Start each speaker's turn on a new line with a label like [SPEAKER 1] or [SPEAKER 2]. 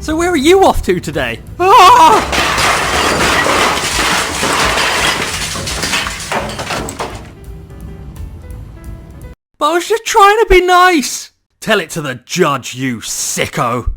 [SPEAKER 1] So where are you off to today? Ah! But I was just trying to be nice. Tell it to the judge, you sicko.